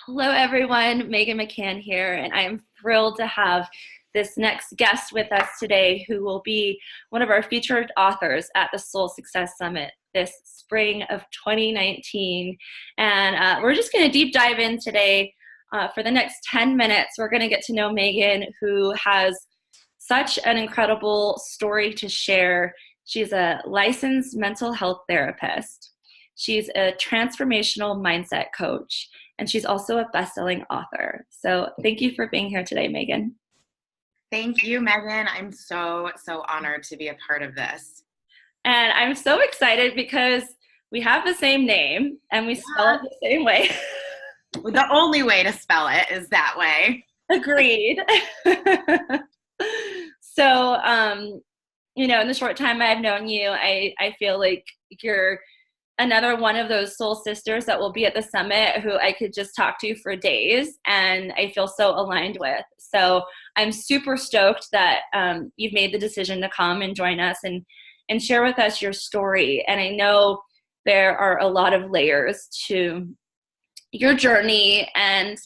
Hello, everyone. Megan McCann here, and I am thrilled to have this next guest with us today who will be one of our featured authors at the Soul Success Summit this spring of 2019. And we're just going to deep dive in today. For the next 10 minutes, we're going to get to know Megan, who has such an incredible story to share. She's a licensed mental health therapist. She's a transformational mindset coach, and she's also a best-selling author. So thank you for being here today, Megan. Thank you, Megan. I'm so honored to be a part of this. And I'm so excited because we have the same name and we spell it the same way. The only way to spell it is that way. Agreed. So, in the short time I've known you, I feel like you're another one of those soul sisters that will be at the summit who I could just talk to for days, and I feel so aligned with. So I'm super stoked that you've made the decision to come and join us and share with us your story. And I know there are a lot of layers to your journey, and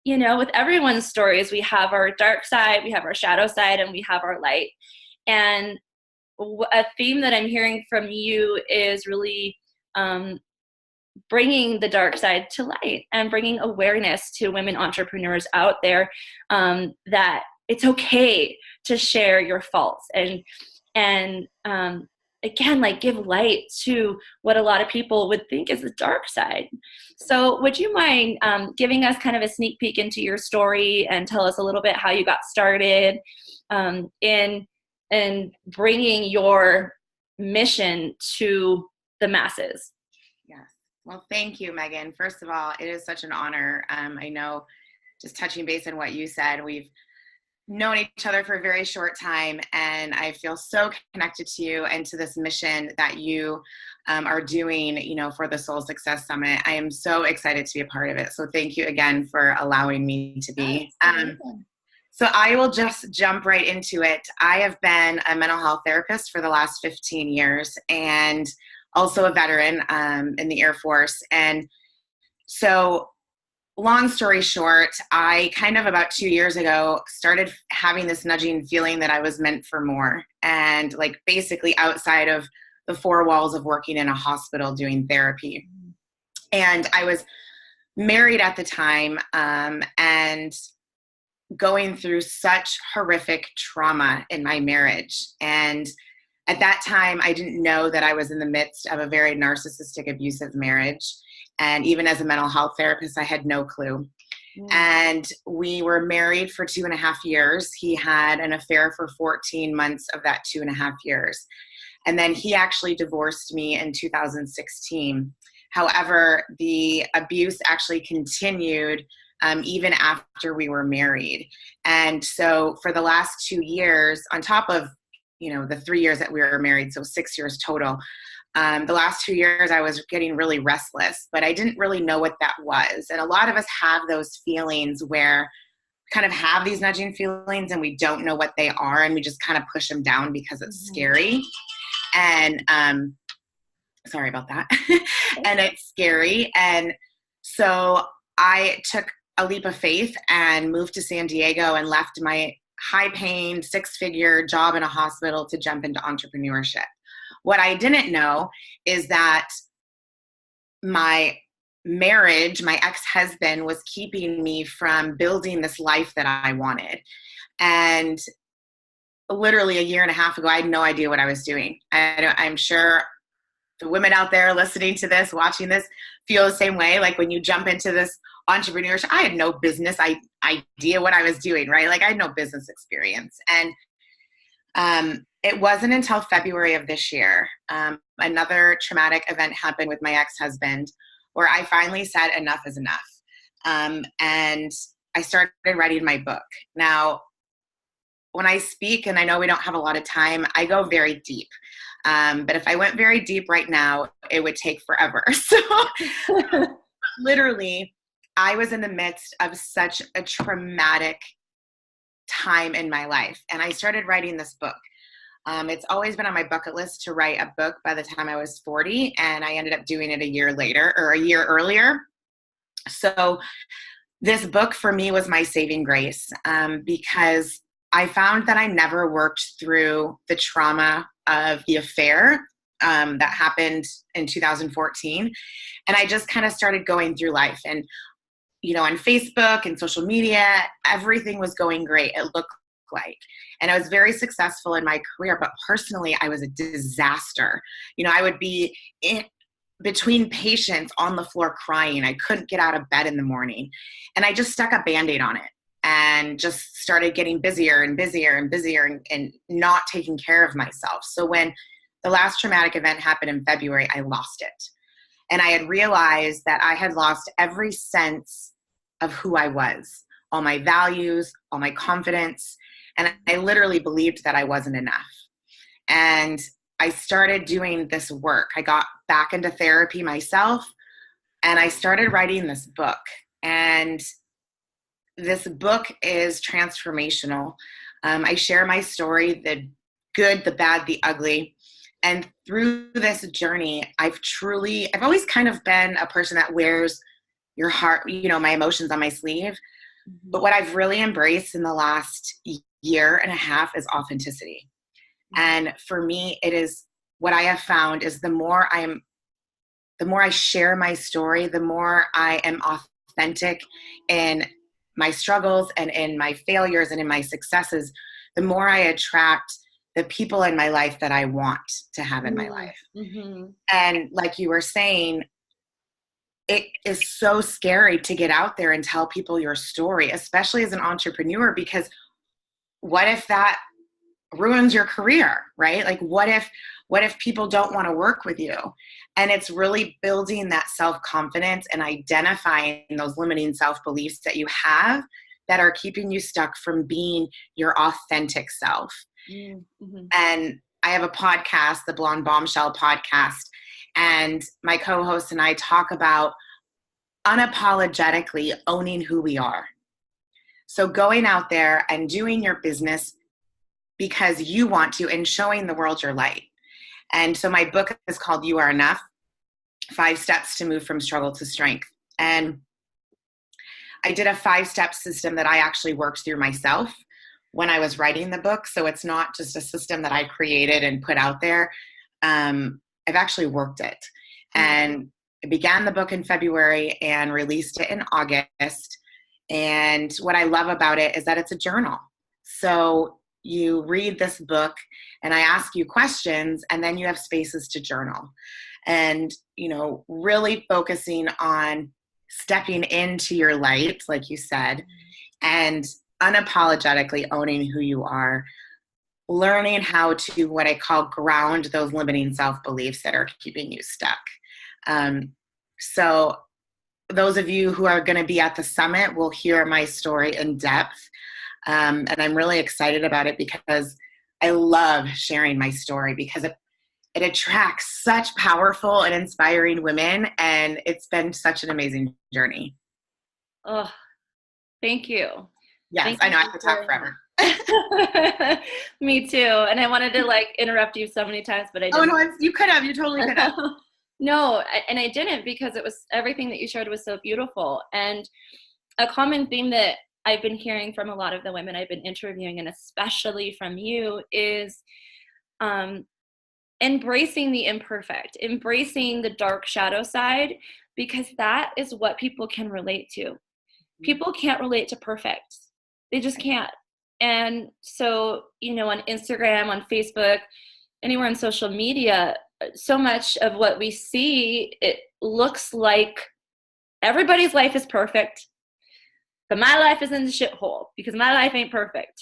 with everyone's stories, we have our dark side, we have our shadow side, and we have our light. And a theme that I'm hearing from you is really bringing the dark side to light and bringing awareness to women entrepreneurs out there, that it's okay to share your faults and again, like, give light to what a lot of people would think is the dark side. So would you mind giving us kind of a sneak peek into your story and tell us a little bit how you got started in bringing your mission to the masses? Yes. Well, thank you, Megan. First of all, it is such an honor. I know, just touching base on what you said, we've known each other for a very short time, and I feel so connected to you and to this mission that you are doing, for the Soul Success Summit. I am so excited to be a part of it. So thank you again for allowing me to be. So I will just jump right into it. I have been a mental health therapist for the last 15 years and also a veteran in the Air Force. And so, long story short, I kind of about 2 years ago started having this nudging feeling that I was meant for more, and like basically outside of the four walls of working in a hospital doing therapy. And I was married at the time, and going through such horrific trauma in my marriage. And at that time, I didn't know that I was in the midst of a very narcissistic, abusive marriage. And even as a mental health therapist, I had no clue. And we were married for 2.5 years. He had an affair for 14 months of that 2.5 years. And then he actually divorced me in 2016. However, the abuse actually continued even after we were married. And so for the last 2 years, on top of, the 3 years that we were married, so 6 years total, the last 2 years I was getting really restless, but I didn't really know what that was. And a lot of us have those feelings where we kind of have these nudging feelings and we don't know what they are, and we just kind of push them down because it's scary. And sorry about that. And it's scary. And so I took a leap of faith and moved to San Diego and left my high-paying 6-figure job in a hospital to jump into entrepreneurship. What I didn't know is that my marriage, my ex-husband, was keeping me from building this life that I wanted. And literally 1.5 years ago, I had no idea what I was doing. I'm sure the women out there listening to this, watching this, feel the same way. Like when you jump into this entrepreneurship, I had no business idea what I was doing, right? Like I had no business experience. And it wasn't until February of this year, another traumatic event happened with my ex-husband, where I finally said enough is enough. And I started writing my book. Now, when I speak, and I know we don't have a lot of time, I go very deep. But if I went very deep right now, it would take forever. So literally, I was in the midst of such a traumatic time in my life. And I started writing this book. It's always been on my bucket list to write a book by the time I was 40, and I ended up doing it a year later, or a year earlier. So this book for me was my saving grace, because I found that I never worked through the trauma of the affair that happened in 2014. And I just kind of started going through life. And, on Facebook and social media, everything was going great. It looked like. And I was very successful in my career, but personally, I was a disaster. I would be between patients on the floor crying. I couldn't get out of bed in the morning. And I just stuck a Band-Aid on it and just started getting busier and busier and busier and not taking care of myself. So when the last traumatic event happened in February, I lost it. And I had realized that I had lost every sense of who I was, all my values, all my confidence. And I literally believed that I wasn't enough. And I started doing this work. I got back into therapy myself, and I started writing this book. And this book is transformational. I share my story, the good, the bad, the ugly. And through this journey, I've always kind of been a person that wears your heart, my emotions on my sleeve. Mm-hmm. But what I've really embraced in the last year and a half is authenticity. And for me, it is what I have found is the more I share my story, the more I am authentic in my struggles and in my failures and in my successes, the more I attract the people in my life that I want to have in my life. Mm-hmm. And like you were saying, it is so scary to get out there and tell people your story, especially as an entrepreneur, because what if that ruins your career, right? Like what if people don't want to work with you? And it's really building that self-confidence and identifying those limiting self-beliefs that you have that are keeping you stuck from being your authentic self. Mm-hmm. And I have a podcast, the Blonde Bombshell podcast, and my co-host and I talk about unapologetically owning who we are. So going out there and doing your business because you want to and showing the world your light. And so my book is called You Are Enough, 5 Steps to Move from Struggle to Strength. And I did a 5-step system that I actually worked through myself when I was writing the book. So it's not just a system that I created and put out there. I've actually worked it. And I began the book in February and released it in August. And what I love about it is that it's a journal. So you read this book and I ask you questions, and then you have spaces to journal. And, really focusing on stepping into your light, like you said, and unapologetically owning who you are, learning how to, what I call, ground those limiting self-beliefs that are keeping you stuck. So those of you who are going to be at the summit will hear my story in depth. And I'm really excited about it because I love sharing my story because it attracts such powerful and inspiring women. And it's been such an amazing journey. Oh, thank you. Yes, thank I know I could talk forever. Me too. And I wanted to interrupt you so many times, but I didn't. Oh, no, you could have. You totally could have. No, and I didn't, because it was, everything that you shared was so beautiful. And a common theme that I've been hearing from a lot of the women I've been interviewing, and especially from you, is embracing the imperfect, embracing the dark shadow side, because that is what people can relate to. People can't relate to perfect. They just can't. And so, on Instagram, on Facebook, anywhere on social media, so much of what we see, it looks like everybody's life is perfect, but my life is in the shithole because my life ain't perfect.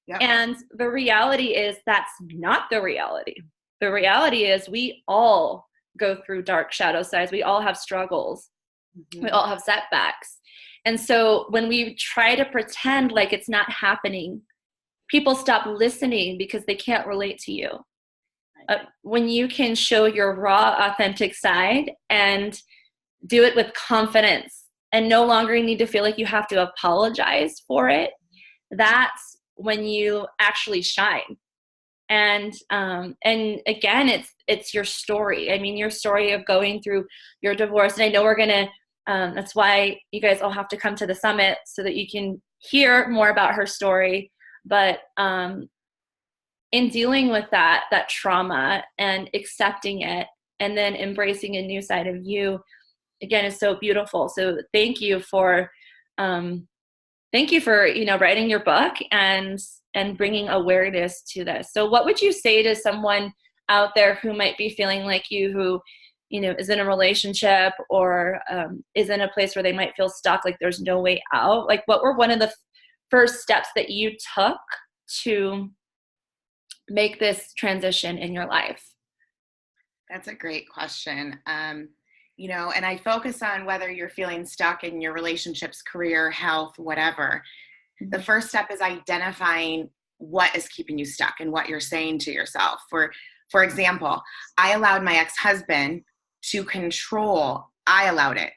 Yep. And the reality is that's not the reality. The reality is we all go through dark shadow sides. We all have struggles. Mm-hmm. We all have setbacks. And so when we try to pretend like it's not happening, people stop listening because they can't relate to you. When you can show your raw, authentic side and do it with confidence and no longer need to feel like you have to apologize for it, that's when you actually shine. And again, it's your story. I mean, your story of going through your divorce. And I know we're going to That's why you guys all have to come to the summit so that you can hear more about her story. But in dealing with that trauma and accepting it and then embracing a new side of you, again, is so beautiful. So thank you for writing your book and bringing awareness to this. So what would you say to someone out there who might be feeling like you, who is in a relationship or is in a place where they might feel stuck, like there's no way out? Like, what were one of the first steps that you took to make this transition in your life? That's a great question. And I focus on whether you're feeling stuck in your relationships, career, health, whatever. The first step is identifying what is keeping you stuck and what you're saying to yourself. For example, I allowed my ex-husband to control. I allowed it,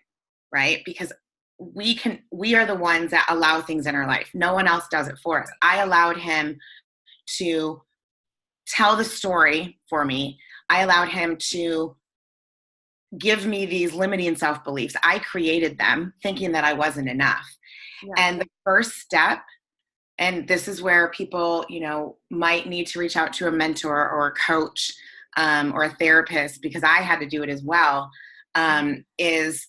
right? Because we are the ones that allow things in our life. No one else does it for us. I allowed him to tell the story for me. I allowed him to give me these limiting self-beliefs. I created them thinking that I wasn't enough. Yeah. And the first step, and this is where people, might need to reach out to a mentor or a coach or a therapist, because I had to do it as well, is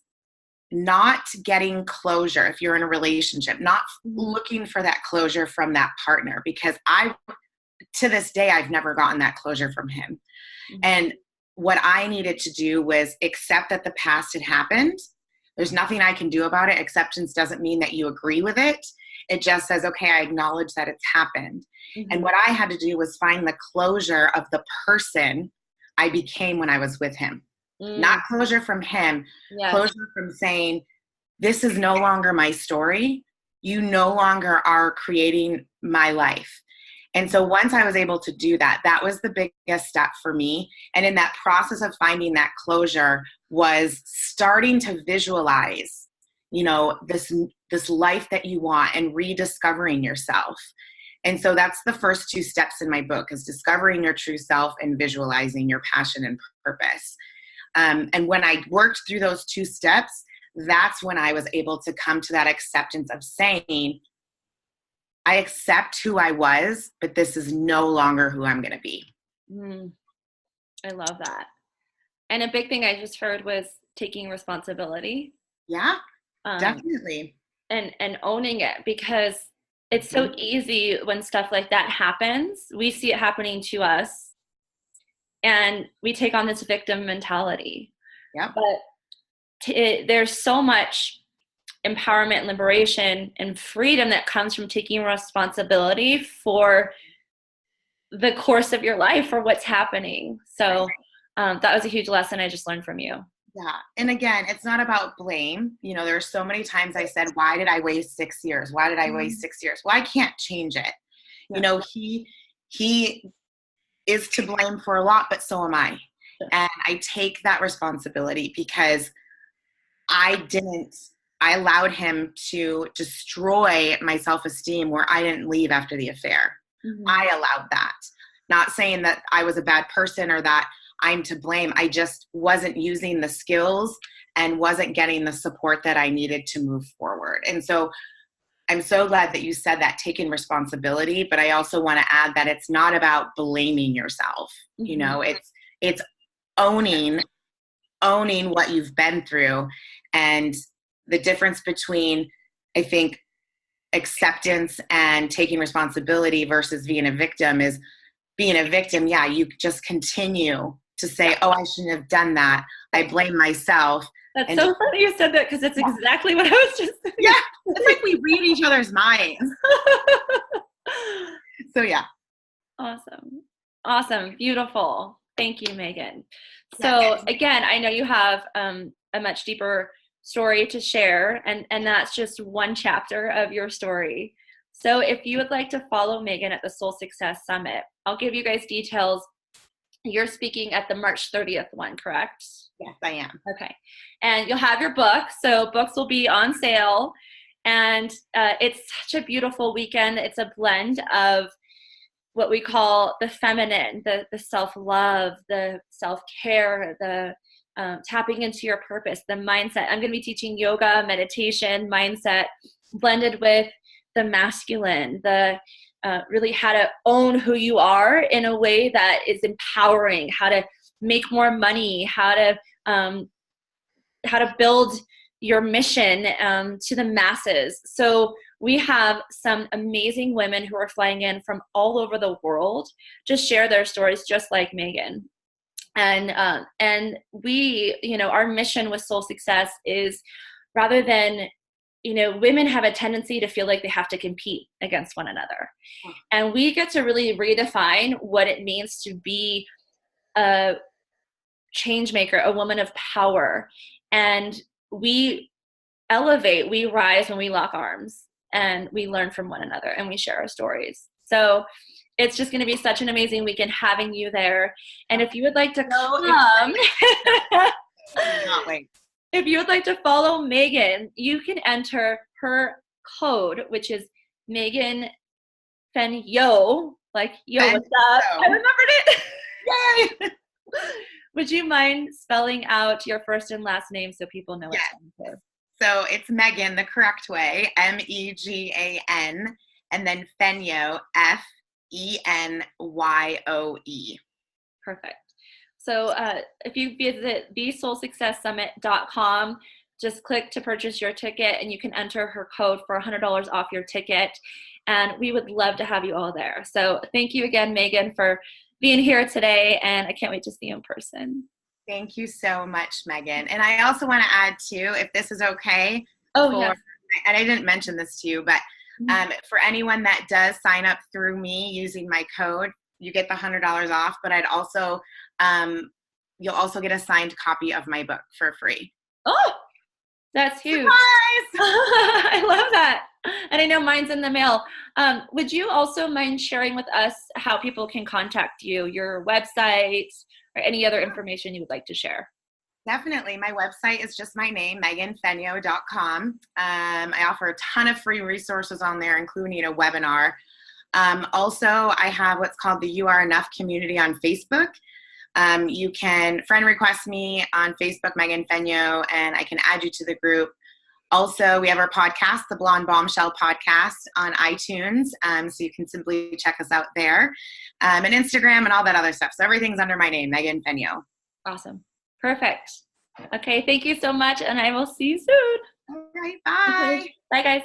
not getting closure. If you're in a relationship, not looking for that closure from that partner, because to this day, I've never gotten that closure from him. Mm-hmm. And what I needed to do was accept that the past had happened. There's nothing I can do about it. Acceptance doesn't mean that you agree with it. It just says, okay, I acknowledge that it's happened. Mm-hmm. And what I had to do was find the closure of the person I became when I was with him. Not closure from him, yes. Closure from saying, this is no longer my story. You no longer are creating my life. And so once I was able to do that, that was the biggest step for me. And in that process of finding that closure was starting to visualize, this life that you want and rediscovering yourself. And so that's the first two steps in my book, is discovering your true self and visualizing your passion and purpose. And when I worked through those two steps, that's when I was able to come to that acceptance of saying, I accept who I was, but this is no longer who I'm going to be. I love that. And a big thing I just heard was taking responsibility. Yeah, definitely. And owning it, because it's so easy when stuff like that happens. We see it happening to us and we take on this victim mentality. Yeah. But there's so much empowerment and liberation and freedom that comes from taking responsibility for the course of your life, for what's happening. So that was a huge lesson I just learned from you. Yeah. And again, it's not about blame. There are so many times I said, why did I waste 6 years? Why did I waste 6 years? Well, I can't change it. Yeah. He is to blame for a lot, but so am I. Yeah. And I take that responsibility because I allowed him to destroy my self-esteem where I didn't leave after the affair. Mm-hmm. I allowed that. Not saying that I was a bad person or that I'm to blame. I just wasn't using the skills and wasn't getting the support that I needed to move forward. And so I'm so glad that you said that, taking responsibility, but I also want to add that it's not about blaming yourself. Mm-hmm. It's owning what you've been through. And the difference between, I think, acceptance and taking responsibility versus being a victim is, being a victim, yeah, you just continue to say, oh, I shouldn't have done that. I blame myself. That's so funny you said that, because it's exactly what I was just saying. Yeah, it's like we read each other's minds. So yeah. Awesome. Beautiful. Thank you, Megan. So again, I know you have a much deeper story to share, and that's just one chapter of your story. So if you would like to follow Megan at the Soul Success Summit, I'll give you guys details. You're speaking at the March 30th one, correct? Yes, I am. Okay. And you'll have your book. So books will be on sale. And it's such a beautiful weekend. It's a blend of what we call the feminine, the self-love, the self-care, the tapping into your purpose, the mindset. I'm going to be teaching yoga, meditation, mindset, blended with the masculine, the really how to own who you are in a way that is empowering, how to make more money, how to build your mission to the masses. So we have some amazing women who are flying in from all over the world to share their stories, just like Megan. And we, our mission with Soul Success is, rather than, women have a tendency to feel like they have to compete against one another. And we get to really redefine what it means to be a change maker, a woman of power. And we elevate, we rise when we lock arms, and we learn from one another, and we share our stories. So it's just going to be such an amazing weekend having you there. And if you would like to come, if you would like to follow Megan, you can enter her code, which is Megan Fenyoe, like, yo, what's up? I remembered it. Yay! Would you mind spelling out your first and last name so people know it's So it's Megan the correct way, Megan, and then Fenyoe, Fenyoe. Perfect. So if you visit thesoulsuccesssummit.com, just click to purchase your ticket, and you can enter her code for $100 off your ticket. And we would love to have you all there. So thank you again, Megan, for being here today, and I can't wait to see you in person. Thank you so much, Megan. And I also want to add too, if this is okay. Yes. And I didn't mention this to you, but for anyone that does sign up through me using my code, you get the $100 off. But I'd also, you'll also get a signed copy of my book for free. Oh, that's huge. Surprise! I love that. And I know mine's in the mail. Would you also mind sharing with us how people can contact you, your website, or any other information you would like to share? Definitely. My website is just my name, meganfenyoe.com. I offer a ton of free resources on there, including a webinar. Also, I have what's called the You Are Enough community on Facebook. You can friend request me on Facebook, Megan Fenyoe, and I can add you to the group. Also, we have our podcast, the Blonde Bombshell podcast, on iTunes. So you can simply check us out there. And Instagram and all that other stuff. So everything's under my name, Megan Fenyoe. Awesome. Perfect. Okay, thank you so much, and I will see you soon. All right, bye. Okay. Bye, guys.